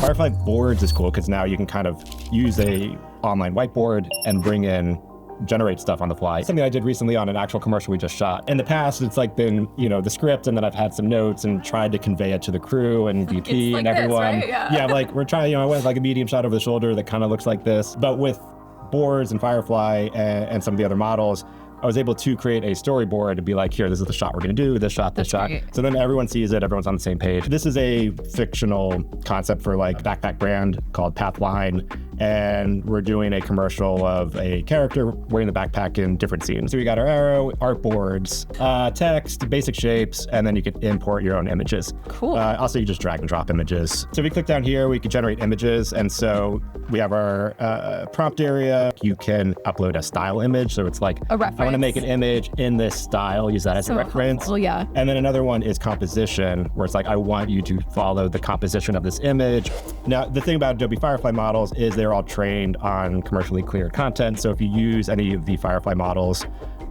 Firefly boards is cool because now you can kind of use a online whiteboard and generate stuff on the fly. Something I did recently on an actual commercial we just shot. In the past, it's like been, the script, and then I've had some notes and tried to convey it to the crew and DP like and everyone. this, right? Yeah. Like we're trying, I went like a medium shot over the shoulder that kind of looks like this. But with boards and Firefly and some of the other models, I was able to create a storyboard to be like, here, this is the shot we're gonna do, this shot, this shot. Great. So then everyone sees it, everyone's on the same page. This is a fictional concept for like a backpack brand called Pathline. And we're doing a commercial of a character wearing the backpack in different scenes. So we got our arrow, artboards, text, basic shapes, and then you can import your own images. Cool. Also, you just drag and drop images. So if we click down here, we can generate images. And so we have our prompt area. You can upload a style image. So it's like, a reference. I want to make an image in this style, use that as a reference. Helpful, yeah. And then another one is composition, where it's like, I want you to follow the composition of this image. Now, the thing about Adobe Firefly models is they're all trained on commercially cleared content. So if you use any of the Firefly models,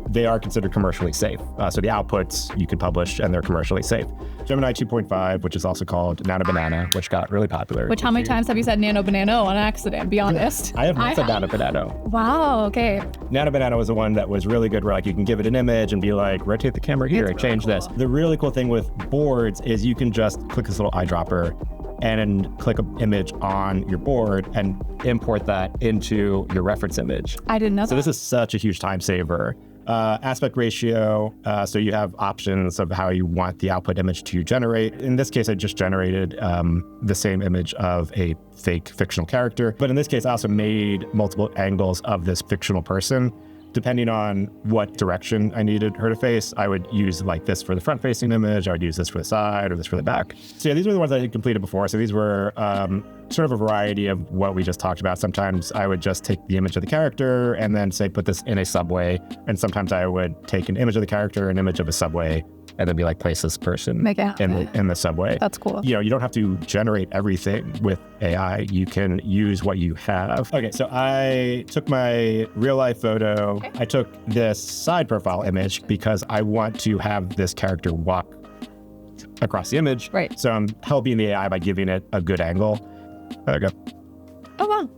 they are considered commercially safe. So the outputs you can publish and they're commercially safe. Gemini 2.5, which is also called Nano Banana, which got really popular. Which, how many times have you said Nano Banana on accident? Be honest. I have not said Nano Banana. Wow, okay. Nano Banana was the one that was really good, where like you can give it an image and be like, rotate the camera here and change this. The really cool thing with boards is you can just click this little eyedropper and then click an image on your board and import that into your reference image. I didn't know that. So this is such a huge time saver. Aspect ratio, so you have options of how you want the output image to generate. In this case, I just generated the same image of a fake fictional character. But in this case, I also made multiple angles of this fictional person. Depending on what direction I needed her to face, I would use like this for the front-facing image, I would use this for the side, or this for the back. So yeah, these were the ones I had completed before. So these were sort of a variety of what we just talked about. Sometimes I would just take the image of the character and then say, put this in a subway. And sometimes I would take an image of the character, an image of a subway, and then be like, place this person in the subway. That's cool. You don't have to generate everything with AI. You can use what you have. Okay, so I took my real life photo. Okay. I took this side profile image because I want to have this character walk across the image. Right. So I'm helping the AI by giving it a good angle. There we go. Oh, wow.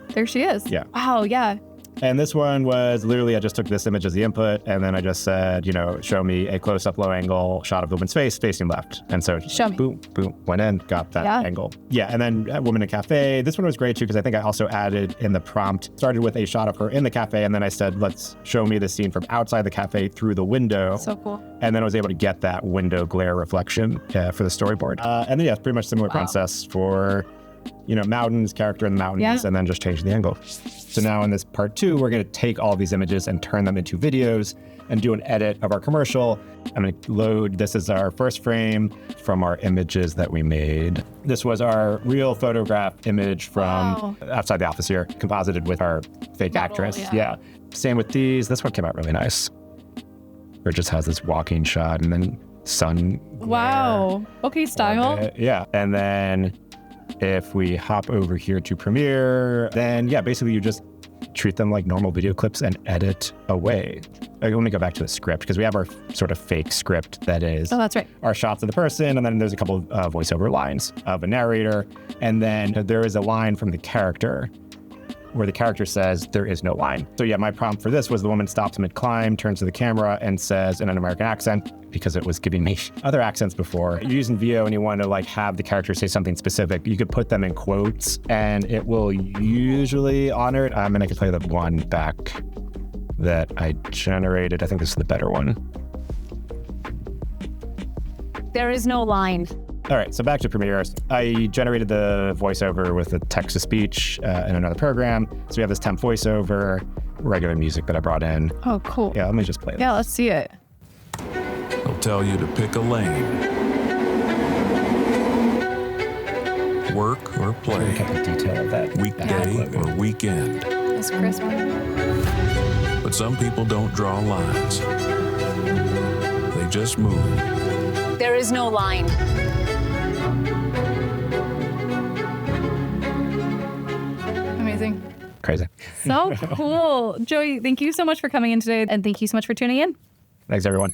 There she is. Yeah. Wow, yeah. And this one was literally, I just took this image as the input, and then I just said, show me a close-up low angle shot of the woman's face facing left. And so boom, boom, went in, got that angle. Yeah, and then woman in cafe. This one was great too, because I think I also added in the prompt, started with a shot of her in the cafe, and then I said, let's show me the scene from outside the cafe through the window. So cool. And then I was able to get that window glare reflection for the storyboard. And then, pretty much similar process for mountains, character in the mountains, and then just change the angle. So now in this part 2, we're going to take all these images and turn them into videos and do an edit of our commercial. I'm going to load, this is our first frame from our images that we made. This was our real photograph image from outside the office here, composited with our fake actress. Yeah. Same with these. This one came out really nice. Where it just has this walking shot and then sun. Wow. Okay, style. Yeah. And then if we hop over here to Premiere, then basically you just treat them like normal video clips and edit away. Let me go back to the script, because we have our sort of fake script that is that's right. Our shots of the person, and then there's a couple of voiceover lines of a narrator, and then there is a line from the character where the character says there is no line. So my prompt for this was the woman stops mid-climb, turns to the camera, and says in an American accent, because it was giving me other accents before. You're using VO and you want to have the character say something specific, you could put them in quotes and it will usually honor it. And I can play the one back that I generated. I think this is the better one. There is no line. All right, so back to Premiere. I generated the voiceover with the text-to-speech in another program. So we have this temp voiceover, regular music that I brought in. Oh, cool. Yeah, let me just play this. Yeah, let's see it. They'll tell you to pick a lane. Work or play. Look at the detail of that. Weekday or weekend. It's crisp. But some people don't draw lines. They just move. There is no line. Amazing. Crazy. So cool. Joey, thank you so much for coming in today, and thank you so much for tuning in. Thanks, everyone.